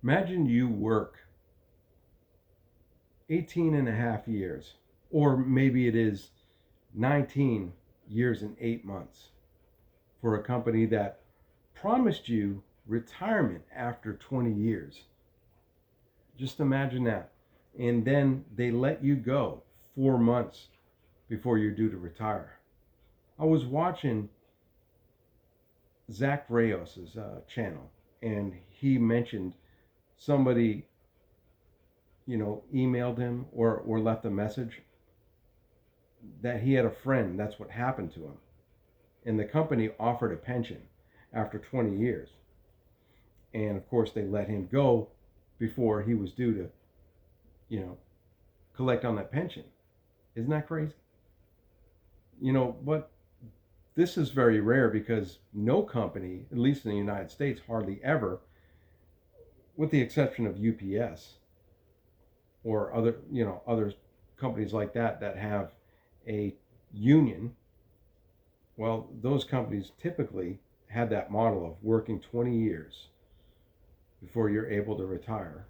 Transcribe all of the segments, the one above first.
Imagine you work 18 and a half years, or maybe it is 19 years and 8 months for a company that promised you retirement after 20 years. Just imagine that. And then they let you go 4 months before you're due to retire. I was watching Zach Reyes' channel, and he mentioned somebody, emailed him or left a message that he had a friend. That's what happened to him. And the company offered a pension after 20 years. And of course, they let him go before he was due to, you know, collect on that pension. Isn't that crazy? But this is very rare because no company, at least in the United States, hardly ever, with the exception of UPS or other companies like that have a union. Well, those companies typically had that model of working 20 years before you're able to retire.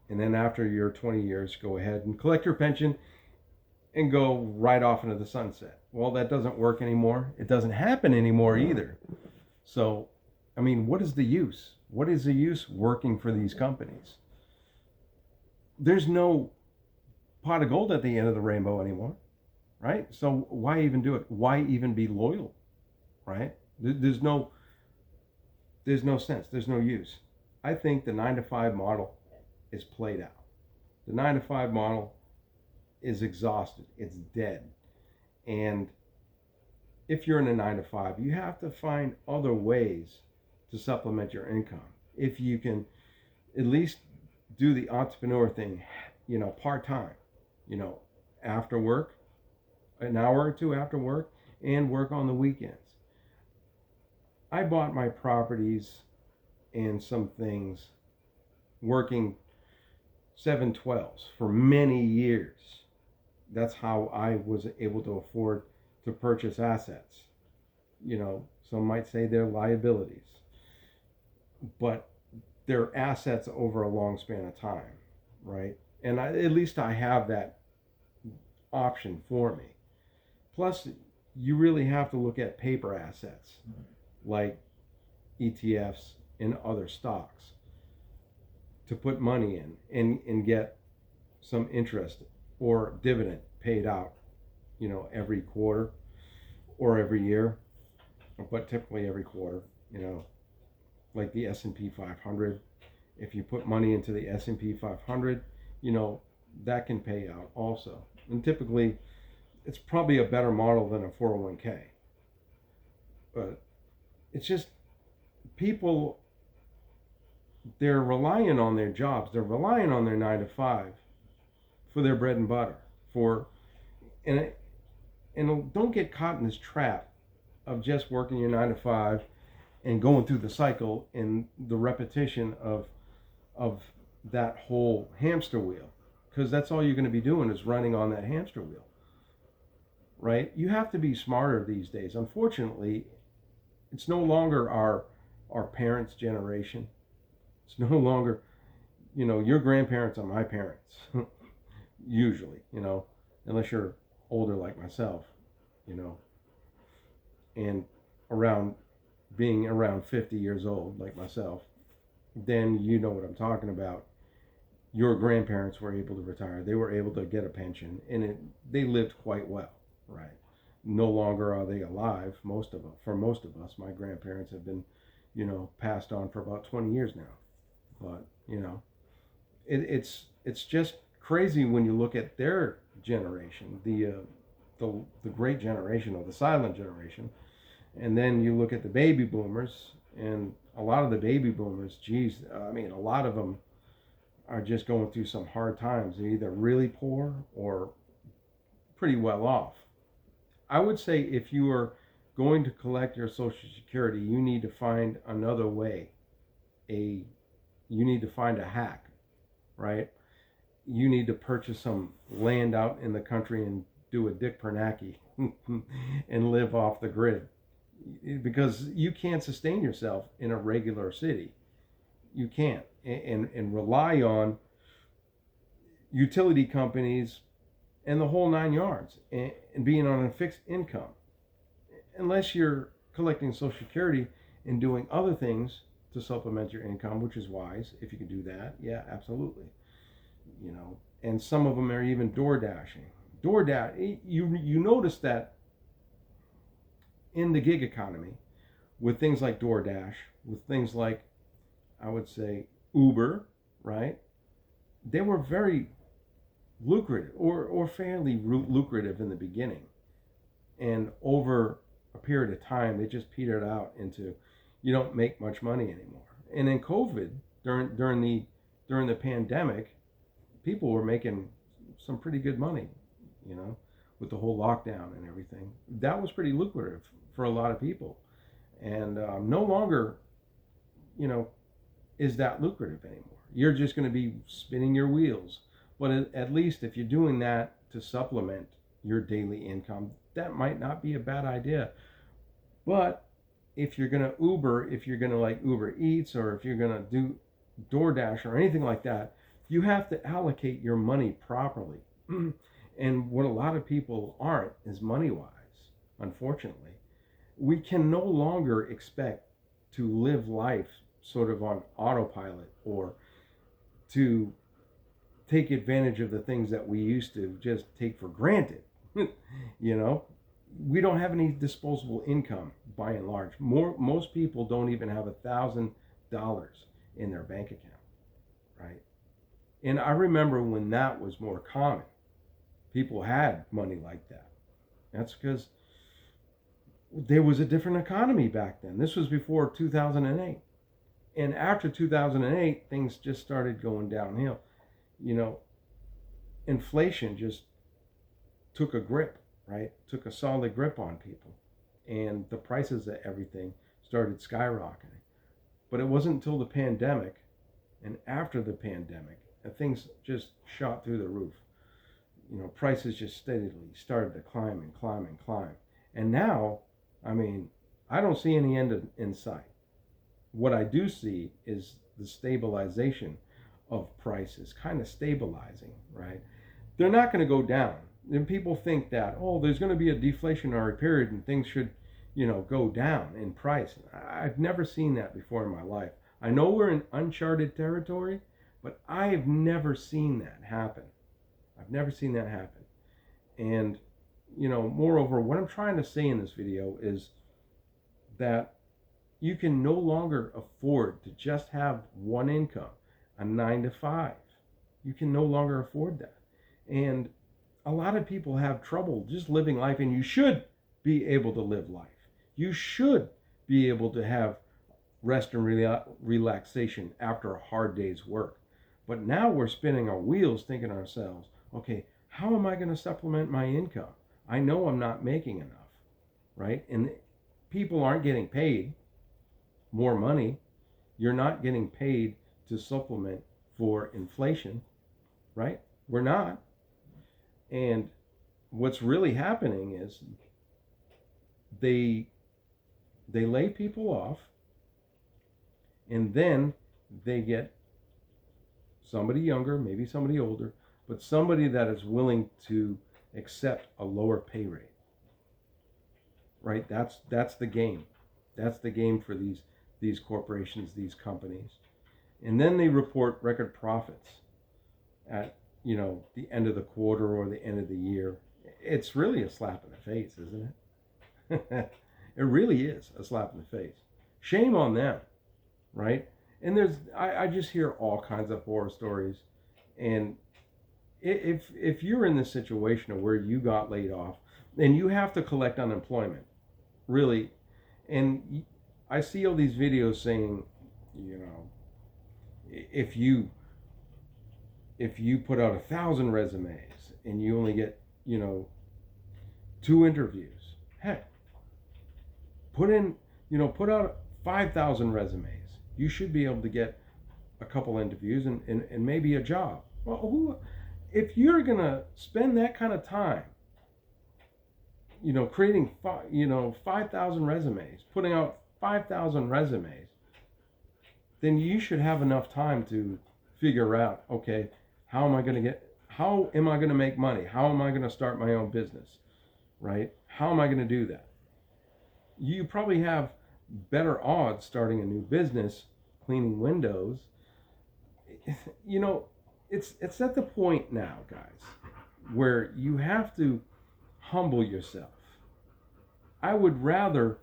And then after your 20 years, go ahead and collect your pension and go right off into the sunset. Well, that doesn't work anymore. It doesn't happen anymore either. So, I mean, what is the use? What is the use working for these companies? There's no pot of gold at the end of the rainbow anymore, right? So why even do it? Why even be loyal, right? There's no sense. There's no use. I think the 9 to 5 model is played out. The 9 to 5 model is exhausted. It's dead. And if you're in a 9 to 5, you have to find other ways to supplement your income. If you can at least do the entrepreneur thing, part time, after work, an hour or two after work, and work on the weekends. I bought my properties and some things working 7/12s for many years. That's how I was able to afford to purchase assets. Some might say they're liabilities, but they're assets over a long span of time, right? And at least I have that option for me. Plus, you really have to look at paper assets like ETFs and other stocks to put money in and get some interest or dividend paid out, every quarter or every year, but typically every quarter, like the S&P 500. If you put money into the S&P 500, that can pay out also. And typically, it's probably a better model than a 401k. But it's just people, they're relying on their jobs. They're relying on their 9 to 5 for their bread and butter. And don't get caught in this trap of just working your 9 to 5 and going through the cycle and the repetition of that whole hamster wheel, because that's all you're going to be doing is running on that hamster wheel, right? You have to be smarter these days. Unfortunately, it's no longer our parents' generation. It's no longer, your grandparents are my parents, usually, unless you're older like myself, you know, and around being around 50 years old like myself, then you know what I'm talking about. Your grandparents were able to retire. They were able to get a pension, and they lived quite well, right? No longer are they alive. Most of them, for most of us, my grandparents have been, passed on for about 20 years now. But it's just crazy when you look at their generation, the great generation or the silent generation, and then you look at the baby boomers, and a lot of the baby boomers, geez, I mean, a lot of them are just going through some hard times. They're either really poor or pretty well off. I would say if you are going to collect your Social Security, you need to find another way. You need to find a hack, right? You need to purchase some land out in the country and do a Dick Bernanke and live off the grid, because you can't sustain yourself in a regular city. You can't. And rely on utility companies and the whole 9 yards, and being on a fixed income. Unless you're collecting Social Security and doing other things to supplement your income, which is wise. If you can do that, yeah, absolutely. And some of them are even door dashing. You notice that in the gig economy, with things like DoorDash, with things like, I would say, Uber, right? They were very lucrative, or fairly lucrative in the beginning, and over a period of time they just petered out into, you don't make much money anymore. And in COVID, during the pandemic, people were making some pretty good money, with the whole lockdown and everything. That was pretty lucrative for a lot of people, and no longer, is that lucrative anymore. You're just going to be spinning your wheels. But at least if you're doing that to supplement your daily income, that might not be a bad idea. But if you're going to Uber, if you're going to like Uber Eats, or if you're going to do DoorDash or anything like that, you have to allocate your money properly. And what a lot of people aren't is money-wise, unfortunately. We can no longer expect to live life sort of on autopilot, or to take advantage of the things that we used to just take for granted. We don't have any disposable income by and large. Most people don't even have $1,000 in their bank account, right? And I remember when that was more common, people had money like that. That's because there was a different economy back then. This was before 2008. And after 2008, things just started going downhill. Inflation just took a grip, right? Took a solid grip on people. And the prices of everything started skyrocketing. But it wasn't until the pandemic, and after the pandemic, that things just shot through the roof. Prices just steadily started to climb and climb and climb. And now, I don't see any end in sight. What I do see is the stabilization of prices, kind of stabilizing, right? They're not going to go down. And people think that, there's going to be a deflationary period and things should, go down in price. I've never seen that before in my life. I know we're in uncharted territory, but I've never seen that happen. I've never seen that happen. And, moreover, what I'm trying to say in this video is that you can no longer afford to just have one income, a 9 to 5. You can no longer afford that. And a lot of people have trouble just living life, and you should be able to live life. You should be able to have rest and relaxation after a hard day's work. But now we're spinning our wheels thinking to ourselves, okay, how am I going to supplement my income? I know I'm not making enough, right? And people aren't getting paid more money. You're not getting paid to supplement for inflation, right? We're not. And what's really happening is they lay people off, and then they get somebody younger, maybe somebody older, but somebody that is willing to accept a lower pay rate, right? That's the game. That's the game for these corporations, these companies. And then they report record profits at, the end of the quarter or the end of the year. It's really a slap in the face, isn't it? It really is a slap in the face. Shame on them, right? And I just hear all kinds of horror stories. And if you're in this situation of where you got laid off and you have to collect unemployment, really, and I see all these videos saying, if you put out 1,000 resumes and you only get, 2 interviews, heck, put out 5,000 resumes. You should be able to get a couple interviews and maybe a job. Well, if you're gonna spend that kind of time, creating 5,000 resumes, putting out 5,000 resumes, then you should have enough time to figure out, okay, how am I going to make money? How am I going to start my own business? Right? How am I going to do that? You probably have better odds starting a new business, cleaning windows. You know, it's at the point now, guys, where you have to humble yourself. I would rather,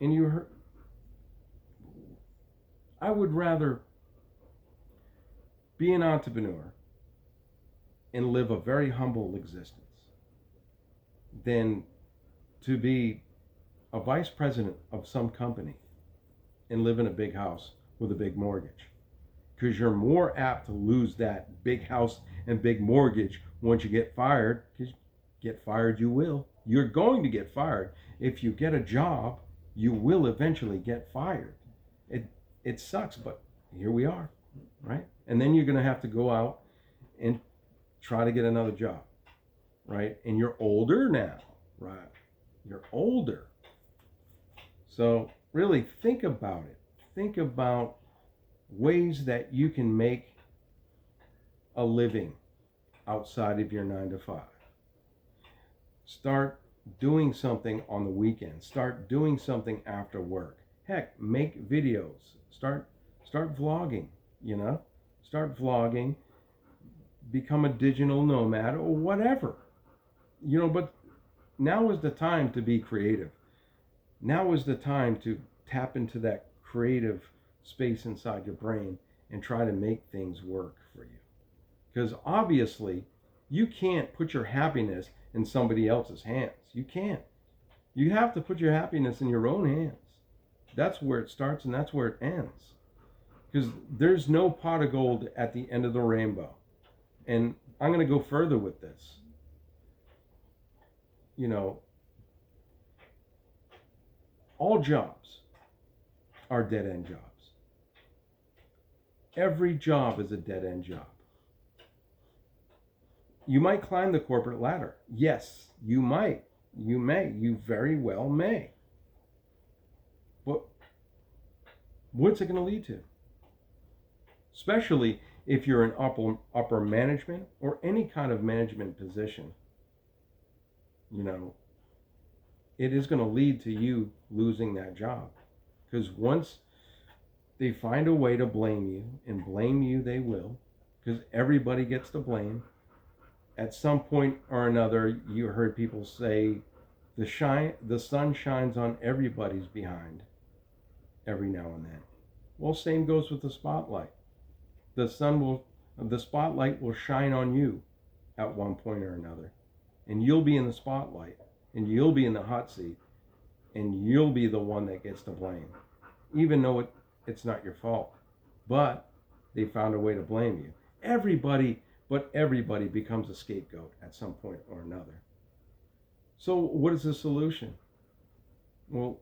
and you heard, I would rather be an entrepreneur and live a very humble existence than to be a vice president of some company and live in a big house with a big mortgage. Because you're more apt to lose that big house and big mortgage once you get fired. Because get fired, you will. You're going to get fired. If you get a job, you will eventually get fired. It sucks, but here we are, right? And then you're going to have to go out and try to get another job, right? And you're older now, right? You're older. So really think about it. Think about ways that you can make a living outside of your 9 to 5. Start doing something on the weekend. Start doing something after work. Heck, make videos. Start vlogging, you know? Start vlogging, become a digital nomad or whatever. You know, but now is the time to be creative. Now is the time to tap into that creative space inside your brain and try to make things work for you. Because obviously, you can't put your happiness in somebody else's hands. You can't. You have to put your happiness in your own hands. That's where it starts and that's where it ends. Because there's no pot of gold at the end of the rainbow. And I'm going to go further with this. You know, all jobs are dead-end jobs. Every job is a dead-end job. You might climb the corporate ladder. Yes, you might. You may. You very well may. But what's it going to lead to? Especially if you're in upper management or any kind of management position. You know, it is going to lead to you losing that job. Because once they find a way to blame you, and blame you they will, because everybody gets to blame. At some point or another, you heard people say, the sun shines on everybody's behind every now and then. Well, same goes with the spotlight. The spotlight will shine on you at one point or another. And you'll be in the spotlight, and you'll be in the hot seat, and you'll be the one that gets to blame, even though it's not your fault. But they found a way to blame you. Everybody becomes a scapegoat at some point or another. So what is the solution? Well,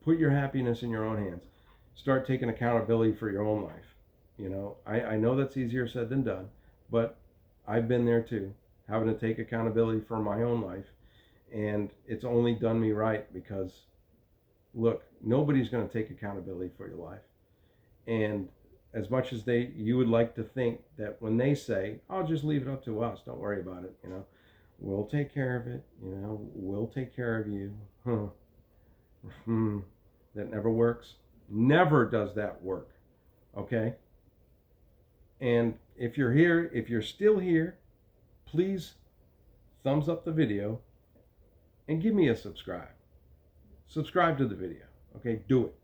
put your happiness in your own hands. Start taking accountability for your own life. You know, I know that's easier said than done, but I've been there too, having to take accountability for my own life. And it's only done me right because, look, nobody's going to take accountability for your life. And as much as you would like to think that when they say, "I'll just leave it up to us, don't worry about it, you know, we'll take care of it, you know, we'll take care of you," that never works. Never does that work. Okay? And if you're still here, please thumbs up the video and give me a subscribe. Subscribe to the video. Okay? Do it.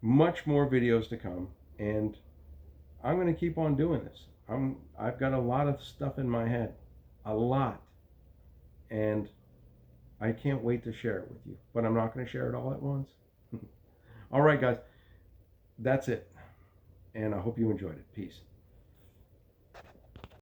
Much more videos to come, and I'm going to keep on doing this. I've got a lot of stuff in my head, a lot, and I can't wait to share it with you, but I'm not going to share it all at once. All right, guys, that's it, and I hope you enjoyed it. Peace.